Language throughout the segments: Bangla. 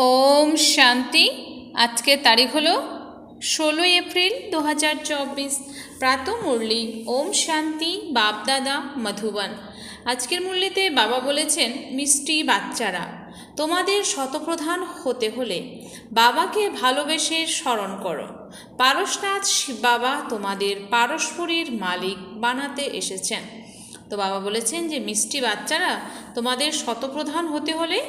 ওম শান্তি। আজকের তারিখ হলো 16 এপ্রিল 2024। প্রাত মুরলি। ওম শান্তি। বাপদাদা মধুবন। আজকের মুরলিতে বাবা বলেছেন, মিষ্টি বাচ্চারা, তোমাদের শতপ্রধান হতে হলে বাবাকে ভালোবেসে স্মরণ করো। পারশনাথ শিব বাবা তোমাদের পারস্পরিক মালিক বানাতে এসেছেন। তো বাবা বলেছেন যে মিষ্টি বাচ্চারা, তোমাদের শতপ্রধান হতে হলে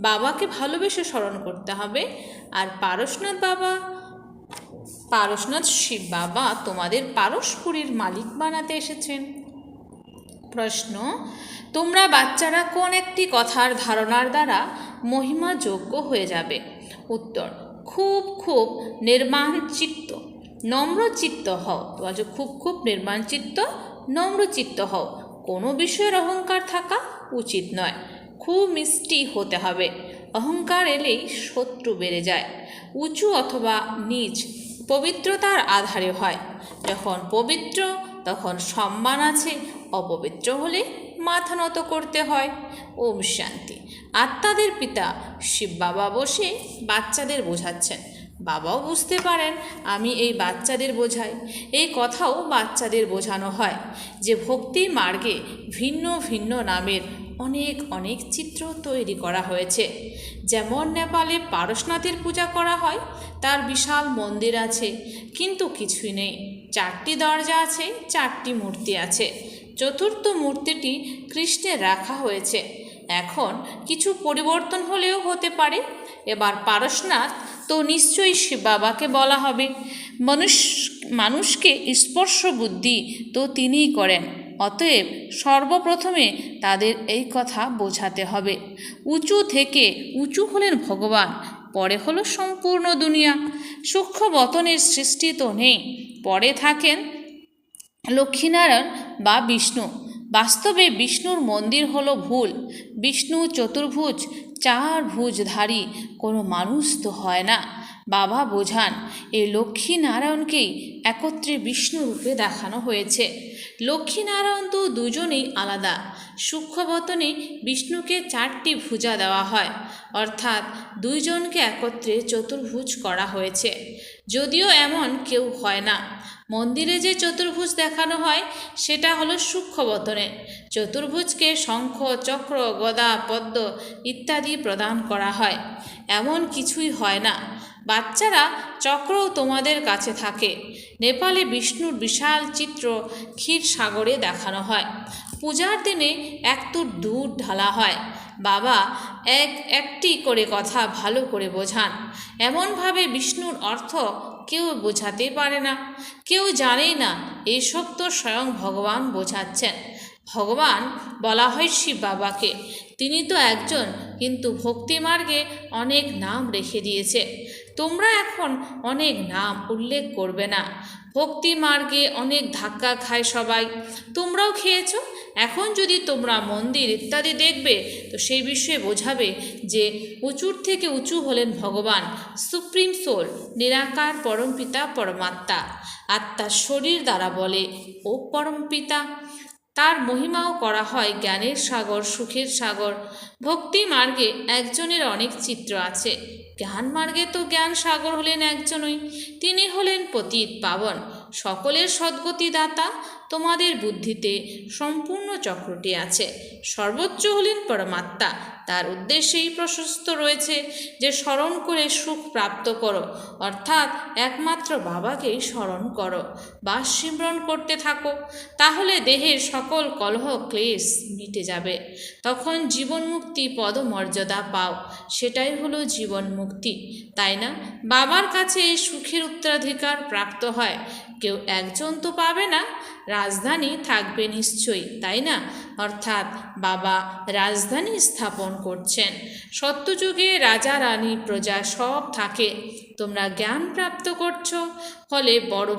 বাবাকে ভালোবেসে স্মরণ করতে হবে। আর পারশনাথ শিব বাবা তোমাদের পারস্পরিক মালিক বানাতে এসেছেন। প্রশ্ন: তোমরা বাচ্চারা কোন একটি কথার ধারণার দ্বারা মহিমা যোগ্য হয়ে যাবে? উত্তর: খুব খুব নির্মাণচিত্ত নম্রচিত্ত হও। তো খুব নির্মাণচিত্ত নম্রচিত্ত হও। কোনো বিষয়ের অহংকার থাকা উচিত নয়। খুব মিষ্টি হতে হবে। অহংকার এলেই শত্রু বেড়ে যায়। উঁচু অথবা নিচ পবিত্রতার আধারে হয়। যখন পবিত্র তখন সম্মান আছে, অপবিত্র হলে মাথা নত করতে হয়। ওম শান্তি। আত্মাদের পিতা শিব বাবা বসে বাচ্চাদের বোঝাচ্ছেন। বাবাও বুঝতে পারেন আমি এই বাচ্চাদের বোঝাই। এই কথাও বাচ্চাদের বোঝানো হয় যে ভক্তি মার্গে ভিন্ন ভিন্ন নামের অনেক অনেক চিত্র তৈরি করা হয়েছে। যেমন নেপালে পারশনাথের পূজা করা হয়, তার বিশাল মন্দির আছে, কিন্তু কিছুই নেই। 4টি দরজা আছে, 4টি মূর্তি আছে। চতুর্থ মূর্তিটি কৃষ্ণের রাখা হয়েছে। এখন কিছু পরিবর্তন হলেও হতে পারে। এবার পারশনাথ তো নিশ্চয়ই শিব বাবাকে বলা হবে। মানুষকে স্পর্শ বুদ্ধি তো তিনিই করেন। অতএব সর্বপ্রথমে তাদের এই কথা বোঝাতে হবে। উঁচু থেকে উঁচু হলেন ভগবান, পরে হলো সম্পূর্ণ দুনিয়া। সূক্ষ্ম বতনের সৃষ্টি তো নেই, পরে থাকেন লক্ষ্মীনারায়ণ বা বিষ্ণু। বাস্তবে বিষ্ণুর মন্দির হলো ভুল। বিষ্ণু চতুর্ভুজ, 4 ভুজধারী কোনো মানুষ তো হয় না। বাবা বোঝান এই লক্ষ্মীনারায়ণকেই একত্রে বিষ্ণু রূপে দেখানো হয়েছে। লক্ষ্মীনারায়ণ তো দুজনেই আলাদা। সূক্ষ্মবতনে বিষ্ণুকে 4টি ভুজা দেওয়া হয়, অর্থাৎ দুইজনকে একত্রে চতুর্ভুজ করা হয়েছে। যদিও এমন কেউ হয় না। মন্দিরে যে চতুর্ভুজ দেখানো হয় সেটা হলো সূক্ষ্মবতনে। চতুর্ভুজকে শঙ্খ, চক্র, গদা, পদ্ম ইত্যাদি প্রদান করা হয়। এমন কিছুই হয় না। বাচ্চারা, চক্রও তোমাদের কাছে থাকে। নেপালে বিষ্ণুর বিশাল চিত্র ক্ষীর সাগরে দেখানো হয়। পূজার দিনে 1 তুর দুধ ঢালা হয়। বাবা একটি করে কথা ভালো করে বোঝান। এমনভাবে বিষ্ণুর অর্থ কেউ বোঝাতে পারে না, কেউ জানেই না। এইসব তো স্বয়ং ভগবান বোঝাচ্ছেন। ভগবান বলা হয় শিব বাবাকে। তিনি তো একজন, কিন্তু ভক্তি মার্গে অনেক নাম রেখে দিয়েছে। তোমরা এখন অনেক নাম উল্লেখ করবে না। ভক্তি মার্গে অনেক ধাক্কা খায় সবাই, তোমরাও খেয়েছো। এখন যদি তোমরা মন্দির ইত্যাদি দেখবে তো সেই বিষয়ে বোঝাবে যে উঁচুর থেকে উঁচু হলেন ভগবান, সুপ্রিম সোল, নিরাকার পরমপিতা পরমাত্মা। আত্মার শরীর দ্বারা বলে ও পরমপিতা। তার মহিমাও করা হয় জ্ঞানের সাগর, সুখের সাগর। ভক্তি মার্গে একজনের অনেক চিত্র আছে। জ্ঞান মার্গে তো জ্ঞান সাগর হলেন একজনই, তিনি হলেন পতিত পাবন, সকলের সদ্গতিদাতা। তোমাদের বুদ্ধিতে সম্পূর্ণ চক্রটি আছে। সর্বোচ্চ হলেন পরমাত্মা। তার উদ্দেশ্যেই প্রশস্ত রয়েছে যে স্মরণ করে সুখ প্রাপ্ত করো, অর্থাৎ একমাত্র বাবাকেই স্মরণ করো বা সিমরণ করতে থাকো। তাহলে দেহের সকল কলহ ক্লেশ মিটে যাবে। তখন জীবন মুক্তি পদমর্যাদা পাও। সেটাই হলো জীবন মুক্তি, তাই না? বাবার কাছে এই সুখের উত্তরাধিকার প্রাপ্ত হয়। কেউ একজন তো পাবে না, রাজধানী থাকবে নিশ্চয়ই, তাই না? অর্থাৎ বাবা রাজধানী স্থাপন করছেন। সত্যযুগে রাজা, রানী, প্রজা সব থাকে। তোমরা জ্ঞান প্রাপ্ত করছো, ফলে বড়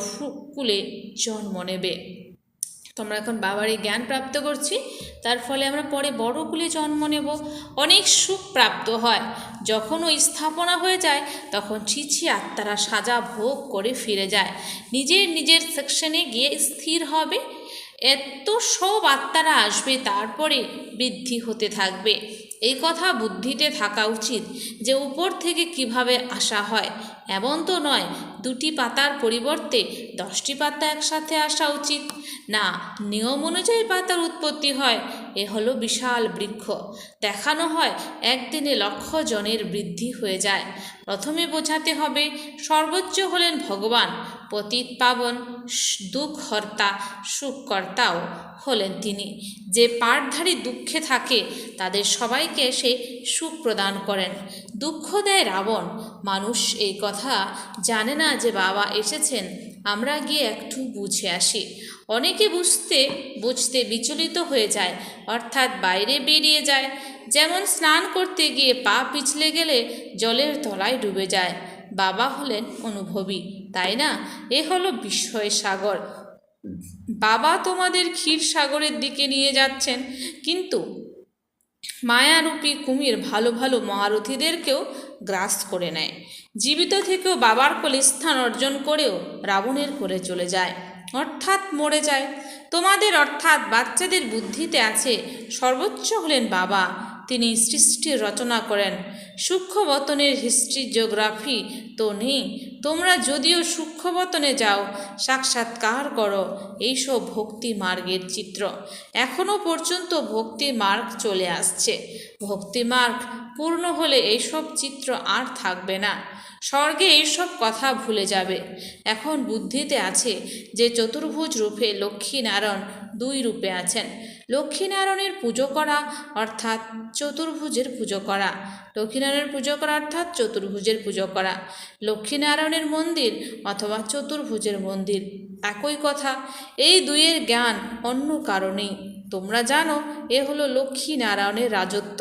কুলে জন্ম নেবে। তোমরা এখন বাবার এই জ্ঞান প্রাপ্ত করছি, তার ফলে আমরা পরে বড় কুলে জন্ম নেব। অনেক সুখ প্রাপ্ত হয়। যখন ওই স্থাপনা হয়ে যায় তখন ছিছি আত্মারা সাজা ভোগ করে ফিরে যায়, নিজের সেকশনে গিয়ে স্থির হবে। এত সব আত্মারা আসবে, তারপরে বৃদ্ধি হতে থাকবে। এই কথা বুদ্ধিতে থাকা উচিত যে উপর থেকে কিভাবে আসা হয়। এমন তো নয় 2টি পাতার পরিবর্তে 10টি পাতা একসাথে আসা উচিত। না, নিয়ম অনুযায়ী পাতার উৎপত্তি হয়। এ হলো বিশাল বৃক্ষ। দেখানো হয় একদিনে লক্ষ জনের বৃদ্ধি হয়ে যায়। প্রথমে বোঝাতে হবে সর্বোচ্চ হলেন ভগবান, পতিত পাবন, দুঃখহর্তা, সুখকর্তাও হলেন তিনি। যে পাঠধারী দুঃখে থাকে তাদের সবাইকে সে সুখ প্রদান করেন। দুঃখ দেয় রাবণ। মানুষ এই কথা জানে না যে বাবা এসেছেন। আমরা গিয়ে একটু বুঝে আসি। অনেকে বুঝতে বিচলিত হয়ে যায়, অর্থাৎ বাইরে বেরিয়ে যায়। যেমন স্নান করতে গিয়ে পা পিছলে গেলে জলের তলায় ডুবে যায়। বাবা হলেন অনুভবী, তাই না? এ হলো বিস্ময় সাগর। বাবা তোমাদের ক্ষীর সাগরের দিকে নিয়ে যাচ্ছেন, কিন্তু মায়ারূপী কুমির ভালো ভালো মহারথীদেরকেও গ্রাস করে নেয়। জীবিত থেকেও বাবার কোলে স্থান অর্জন করেও রাবণের কোলে চলে যায়, অর্থাৎ মরে যায়। তোমাদের অর্থাৎ বাচ্চাদের বুদ্ধিতে আছে সর্বোচ্চ হলেন বাবা। তিনি সৃষ্টির রচনা করেন। সূক্ষ্মবতনের হিস্ট্রি জিওগ্রাফি তো নেই। তোমরা যদিও সূক্ষ্মবতনে যাও, সাক্ষাৎকার করো এইসব ভক্তি মার্গের চিত্র। এখনও পর্যন্ত ভক্তি মার্গ চলে আসছে। ভক্তি মার্গ পূর্ণ হলে এইসব চিত্র আর থাকবে না। স্বর্গে এইসব কথা ভুলে যাবে। এখন বুদ্ধিতে আছে যে চতুর্ভুজ রূপে লক্ষ্মীনারায়ণ 2 রূপে আছেন। লক্ষ্মীনারায়ণের পুজো করা অর্থাৎ চতুর্ভুজের পুজো করা। লক্ষ্মীনারায়ণের পুজো করা অর্থাৎ চতুর্ভুজের পুজো করা। লক্ষ্মীনারায়ণের মন্দির অথবা চতুর্ভুজের মন্দির একই কথা। এই দুইয়ের জ্ঞান অন্য কারণেই। তোমরা জানো এ হলো লক্ষ্মীনারায়ণের রাজত্ব।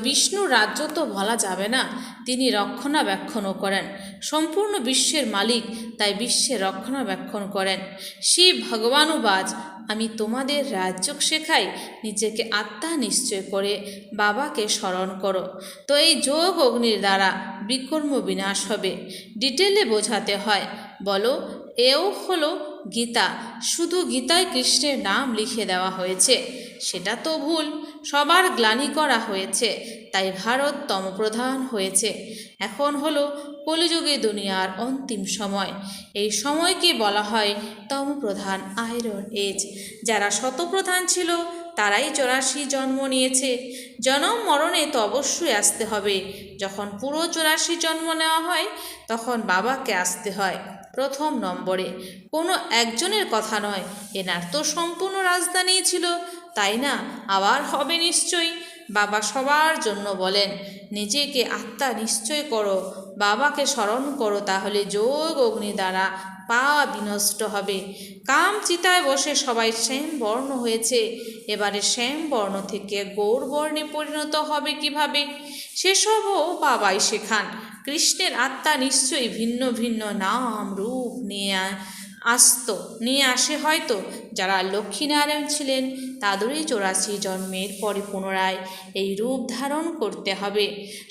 বিষ্ণুর রাজ্য তো বলা যাবে না, তিনি রক্ষণাবেক্ষণও করেন। সম্পূর্ণ বিশ্বের মালিক, তাই বিশ্বের রক্ষণাবেক্ষণ করেন। শিব ভগবানুবাজ, আমি তোমাদের রাজ্য শেখাই, নিজেকে আত্মা নিশ্চয় করে বাবাকে স্মরণ করো, তো এই যোগ অগ্নির দ্বারা বিকর্ম বিনাশ হবে। ডিটেলে বোঝাতে হয়। বলো, এও হলো গীতা। শুধু গীতায় কৃষ্ণের নাম লিখে দেওয়া হয়েছে, সেটা তো ভুল। সবার গ্লানি করা হয়েছে, তাই ভারত তমপ্রধান হয়েছে। এখন হলো কলিযুগে দুনিয়ার অন্তিম সময়। এই সময়কে বলা হয় তমপ্রধান, আয়রন এজ। যারা শতপ্রধান ছিল তারাই 84 জন্ম নিয়েছে। জন্ম মরণে তো অবশ্যই আসতে হবে। যখন পুরো 84 জন্ম নেওয়া হয় তখন বাবাকে আসতে হয় প্রথম নম্বরে। কোনো একজনের কথা নয়, এনার তো সম্পূর্ণ রাজধানী ছিল, তাই না? আবার হবে নিশ্চয়ই। বাবা সবার জন্য বলেন, নিজেকে আত্মা নিশ্চয় করো, বাবাকে স্মরণ করো, তাহলে যোগ অগ্নি দ্বারা পাপ বিনষ্ট হবে। কাম চিতায় বসে সবাই শ্যাম বর্ণ হয়েছে, এবারে শ্যাম বর্ণ থেকে গৌর বর্ণে পরিণত হবে কিভাবে, সেসবও বাবাই শেখান। কৃষ্ণের আত্মা নিশ্চয়ই ভিন্ন ভিন্ন নাম রূপ নিয়ে আসে হয়তো। যারা লক্ষ্মীনারায়ণ ছিলেন তাদেরই 84 জন্মের পরে পুনরায় এই রূপ ধারণ করতে হবে।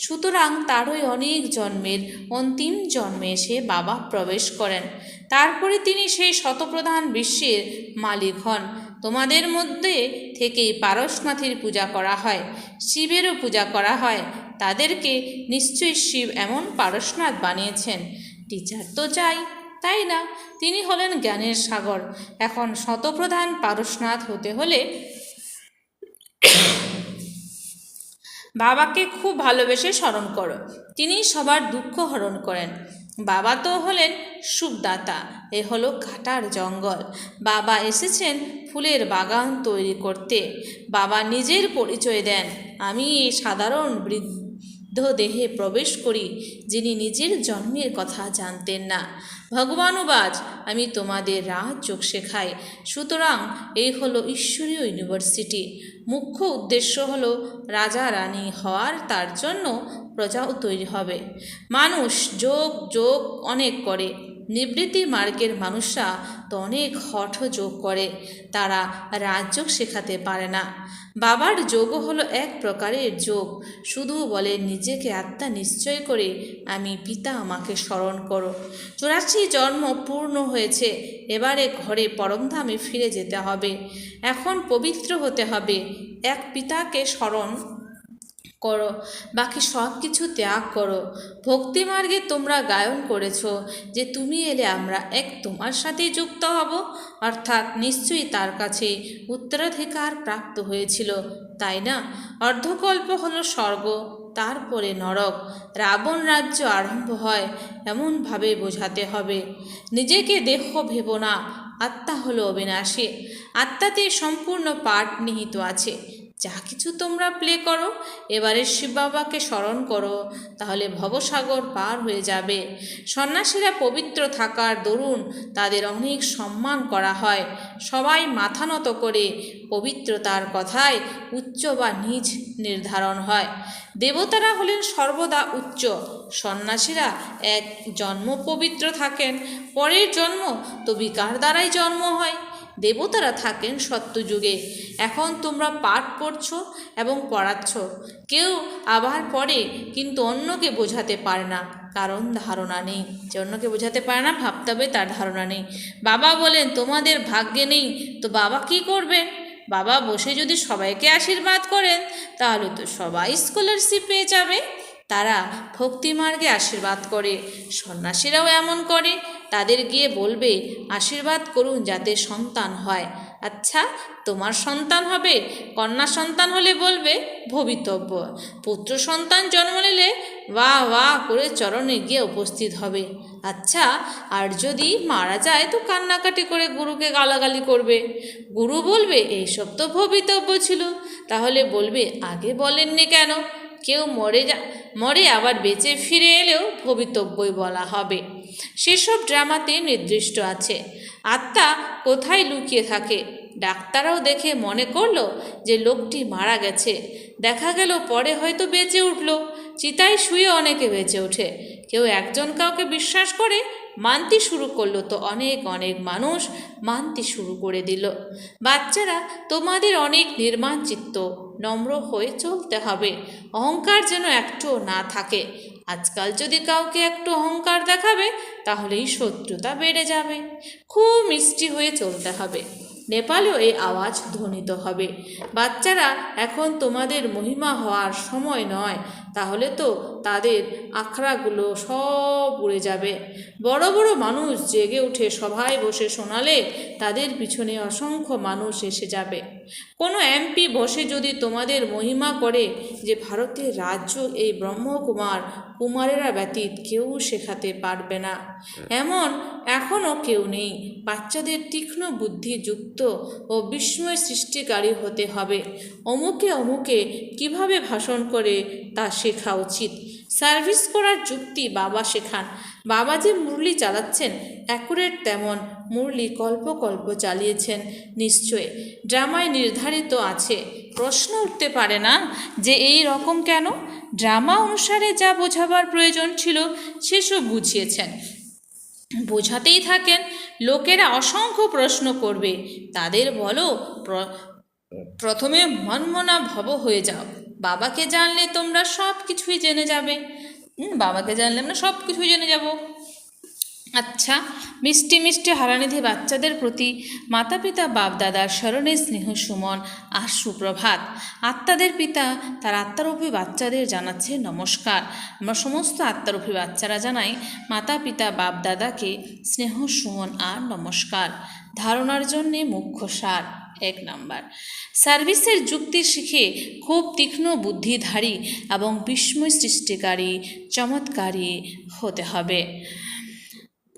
সুতরাং তারই অনেক জন্মের অন্তিম জন্মে এসে বাবা প্রবেশ করেন। তারপরে তিনি সেই শতপ্রধান বিশ্বের মালিক হন। তোমাদের মধ্যে থেকেই পারশনাথের পূজা করা হয়, শিবেরও পূজা করা হয়। তাদেরকে নিশ্চয়ই শিব এমন পারশনাথ বানিয়েছেন। টিচার তো চাই, তাই না? তিনি হলেন জ্ঞানের সাগর। এখন শতপ্রধান পারশনাথ হতে হলে বাবাকে খুব ভালোবেসে স্মরণ করো। তিনি সবার দুঃখ হরণ করেন। বাবা তো হলেন সুখদাতা। এ হলো কাটার জঙ্গল। বাবা এসেছেন ফুলের বাগান তৈরি করতে। বাবা নিজের পরিচয় দেন, আমি এই সাধারণ বৃদ্ধ দেহে প্রবেশ করি, যিনি নিজের জন্মের কথা জানতেন না। ভগবানুবাজ, আমি তোমাদের রাজযোগ শেখাই। সুতরাং এই হলো ঈশ্বরীয় ইউনিভার্সিটি। মুখ্য উদ্দেশ্য হলো রাজা রানী হওয়ার, তার জন্য প্রজাও তৈরি হবে। মানুষ যোগ অনেক করে, নিবৃত্তি মার্গের মানুষরা তো অনেক হঠ যোগ করে, তারা রাজযোগ শেখাতে পারে না। বাবার যোগও হলো এক প্রকারের যোগ, শুধু বলে নিজেকে আত্মা নিশ্চয় করে আমি পিতা, আমাকে স্মরণ করো। 84 জন্ম পূর্ণ হয়েছে, এবারে ঘরে পরমধামে ফিরে যেতে হবে। এখন পবিত্র হতে হবে, এক পিতাকে স্মরণ করো, বাকি সব কিছু ত্যাগ করো। ভক্তিমার্গে তোমরা গায়ন করেছ যে তুমি এলে আমরা এক তোমার সাথেই যুক্ত হব, অর্থাৎ নিশ্চয়ই তার কাছে উত্তরাধিকার প্রাপ্ত হয়েছিল, তাই না? অর্ধকল্প হলো স্বর্গ, তারপরে নরক, রাবণ রাজ্য আরম্ভ হয়, এমনভাবে বোঝাতে হবে। নিজেকে দেহ ভেবো না, আত্মা হলো অবিনাশী, আত্মাতে সম্পূর্ণ পাঠ নিহিত আছে। যা কিছু তোমরা প্লে করো, এবারে শিব বাবাকে স্মরণ করো, তাহলে ভবসাগর পার হয়ে যাবে। সন্ন্যাসীরা পবিত্র থাকার দরুন তাদের অনেক সম্মান করা হয়, সবাই মাথা নত করে পবিত্রতার কথায় উচ্চ বা নিজ নির্ধারণ হয়। দেবতারা হলেন সর্বদা উচ্চ, সন্ন্যাসীরা এক জন্ম পবিত্র থাকেন, পরের জন্ম তো বিকার দ্বারাই জন্ম হয়। দেবতারা থাকেন সত্যযুগে। এখন তোমরা পাঠ পড়ছ এবং পড়াচ্ছ, কেউ আবার পড়ে কিন্তু অন্যকে বোঝাতে পারে না, কারণ ধারণা নেই। যে অন্যকে বোঝাতে পারে না, ভাবতে হবে তার ধারণা নেই। বাবা বলেন তোমাদের ভাগ্যে নেই, তো বাবা কি করবেন? বাবা বসে যদি সবাইকে আশীর্বাদ করেন, তাহলে তো সবাই স্কলারশিপ পেয়ে যাবে। তারা ভক্তিমার্গে আশীর্বাদ করে, সন্ন্যাসীরাও এমন করে। তাদের গিয়ে বলবে আশীর্বাদ করুন যাতে সন্তান হয়। আচ্ছা, তোমার সন্তান হবে, কন্যা সন্তান হলে বলবে ভবিতব্য, পুত্র সন্তান জন্ম নিলে বাহ বাহ করে চরণে গিয়ে উপস্থিত হবে। আচ্ছা, আর যদি মারা যায় তো কান্নাকাটি করে গুরুকে গালাগালি করবে। গুরু বলবে এইসব তো ভবিতব্য ছিল, তাহলে বলবে আগে বলেননি কেন? কেউ মরে আবার বেঁচে ফিরে এলেও ভবিতব্যই বলা হবে। সেসব ড্রামাতে নির্দিষ্ট আছে। আত্মা কোথায় লুকিয়ে থাকে, ডাক্তাররাও দেখে মনে করলো যে লোকটি মারা গেছে, দেখা গেল পরে হয়তো বেঁচে উঠল। চিতায় শুয়ে অনেকে বেঁচে ওঠে। কেউ একজন কাউকে বিশ্বাস করে মানতে শুরু করলো, তো অনেক অনেক মানুষ মানতে শুরু করে দিল। বাচ্চারা, তোমাদের অনেক নির্মাণ চিত্ত, নম্র হয়ে চলতে হবে, অহংকার যেন একটুও না থাকে। আজকাল যদি কাউকে একটু অহংকার দেখাবে, তাহলেই শত্রুতা বেড়ে যাবে। খুব মিষ্টি হয়ে চলতে হবে। নেপালেও এই আওয়াজ ধ্বনিত হবে, বাচ্চারা এখন তোমাদের মহিমা হওয়ার সময় নয়, তাহলে তো তাদের আখড়াগুলো সব উড়ে যাবে। বড় বড় মানুষ জেগে উঠে সভায় বসে শোনালে তাদের পিছনে অসংখ্য মানুষ এসে যাবে। কোনো এমপি বসে যদি তোমাদের মহিমা করে যে ভারতের রাজ্য এই কুমারেরা ব্যতীত কেউ শেখাতে পারবে না, এমন এখনও কেউ নেই। বাচ্চাদের তীক্ষ্ণ বুদ্ধিযুক্ত ও বিস্ময় সৃষ্টিকারী হতে হবে। অমুকে অমুকে কিভাবে ভাষণ করে তা শেখা উচিত। সার্ভিস করার যুক্তি বাবা শেখান। বাবা যে মুরলি চালাচ্ছেন অ্যাকুরেট তেমন মুরলি কল্প কল্প চালিয়েছেন নিশ্চয়, ড্রামায় নির্ধারিত আছে। প্রশ্ন উঠতে পারে না যে এই রকম কেন। ড্রামা অনুসারে যা বোঝাবার প্রয়োজন ছিল সেসব বুঝিয়েছেন, বোঝাতেই থাকেন। লোকেরা অসংখ্য প্রশ্ন করবে, তাদের বলো প্রথমে মনমনা ভব হয়ে যাও। বাবাকে জানলে তোমরা সব কিছুই জেনে যাবে। বাবাকে জানলে আমরা সব কিছুই জেনে যাব। আচ্ছা, মিষ্টি মিষ্টি হারানিধি বাচ্চাদের প্রতি মাতা পিতা বাপ দাদার স্মরণে স্নেহ সুমন আর সুপ্রভাত। আত্মাদের পিতা তার আত্মারূপী বাচ্চাদের জানাচ্ছে নমস্কার। আমরা সমস্ত আত্মারূপী বাচ্চারা জানাই মাতা পিতা বাপ দাদাকে স্নেহ সুমন আর নমস্কার। ধারণার জন্যে মুখ্য সার। 1 নাম্বার, সার্ভিসের যুক্তি শিখে খুব তীক্ষ্ণ বুদ্ধিধারী এবং বিস্ময় সৃষ্টিকারী চমৎকারী হতে হবে।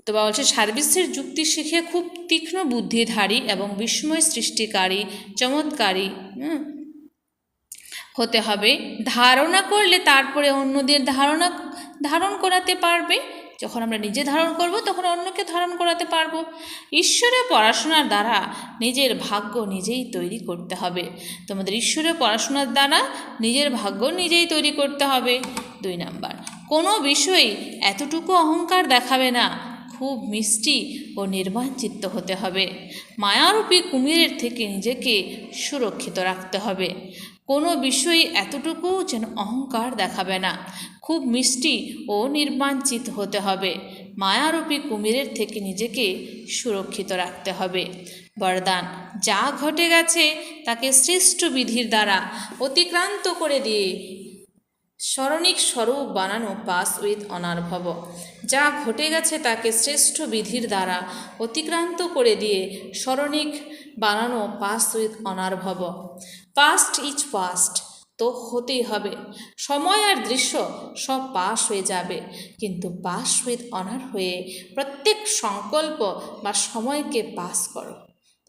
তো বলছে সার্ভিসের যুক্তি শিখে খুব তীক্ষ্ণ বুদ্ধিধারী এবং বিস্ময় সৃষ্টিকারী চমৎকারী হতে হবে। ধারণা করলে তারপরে অন্যদের ধারণ করাতে পারবে। যখন আমরা নিজে ধারণ করব তখন অন্যকে ধারণ করাতে পারবো। ঈশ্বরের পড়াশোনার দ্বারা নিজের ভাগ্য নিজেই তৈরি করতে হবে। তোমাদের ঈশ্বরের পড়াশোনার দ্বারা নিজের ভাগ্য নিজেই তৈরি করতে হবে। 2 নাম্বার, কোনো বিষয়ে এতটুকু অহংকার দেখাবে না, খুব মিষ্টি ও নির্বাচিত হতে হবে। মায়ারূপী কুমিরের থেকে নিজেকে সুরক্ষিত রাখতে হবে। কোনো বিষয়ে এতটুকু যেন অহংকার দেখাবে না। খুব মিষ্টি ও নির্বাচিত হতে হবে। মায়ারূপী কুমিরের থেকে নিজেকে সুরক্ষিত রাখতে হবে। বরদান, যা ঘটে গেছে তাকে শ্রেষ্ঠ বিধির দ্বারা অতিক্রান্ত করে দিয়ে স্মরণিক স্বরূপ বানানো পাস উইথ অনার ভব। যা ঘটে গেছে তাকে শ্রেষ্ঠ বিধির দ্বারা অতিক্রান্ত করে দিয়ে স্মরণিক বানানো পাস উইথ অনার ভব। পাস্ট ইজ পাস্ট, তো হতেই হবে। সময় আর দৃশ্য সব পাস হয়ে যাবে, কিন্তু পাস উইথ অনার হয়ে প্রত্যেক সংকল্প বা সময়কে পাস করো।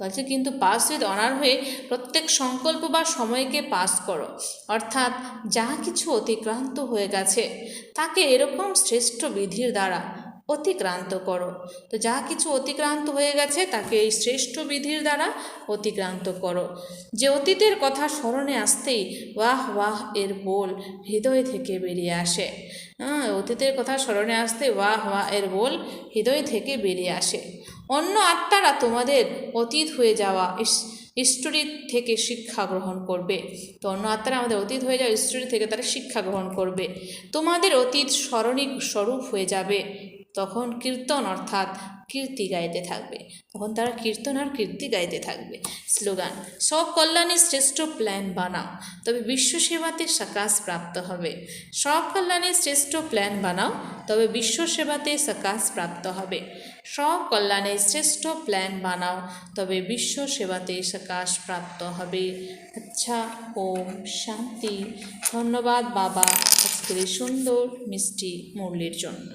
বলছে কিন্তু পাস উইথ অনার হয়ে প্রত্যেক সংকল্প বা সময়কে পাস করো, অর্থাৎ যা কিছু অতিক্রান্ত হয়ে গেছে তাকে এরকম শ্রেষ্ঠ বিধির দ্বারা অতিক্রান্ত করো। তো যা কিছু অতিক্রান্ত হয়ে গেছে তাকে এই শ্রেষ্ঠ বিধির দ্বারা অতিক্রান্ত করো। যে অতীতের কথা স্মরণে আসতেই ওয়াহ ওয়াহ এর বোল হৃদয় থেকে বেরিয়ে আসে। অতীতের কথা স্মরণে আসতে ওয়াহ ওয়াহ এর বোল হৃদয় থেকে বেরিয়ে আসে। অন্য আত্মারা তোমাদের অতীত হয়ে যাওয়া স্টোরি থেকে শিক্ষা গ্রহণ করবে। তো অন্য আত্মারা আমাদের অতীত হয়ে যাওয়া স্টোরি থেকে তারা শিক্ষা গ্রহণ করবে। তোমাদের অতীত স্মরণিক স্বরূপ হয়ে যাবে। তখন কীর্তন অর্থাৎ কীর্তি গাইতে থাকবে। তখন তারা কীর্তন আর কীর্তি গাইতে থাকবে। স্লোগান, সব কল্যাণের শ্রেষ্ঠ প্ল্যান বানাও, তবে বিশ্ব সেবাতে সাকাশ প্রাপ্ত হবে। সব কল্যাণের শ্রেষ্ঠ প্ল্যান বানাও, তবে বিশ্ব সেবাতে সাকাশ প্রাপ্ত হবে। সব কল্যাণের শ্রেষ্ঠ প্ল্যান বানাও, তবে বিশ্ব সেবাতে সাকাশ প্রাপ্ত হবে। আচ্ছা, ওম শান্তি। ধন্যবাদ বাবা আজকের এই সুন্দর মিষ্টি মুরলির জন্য।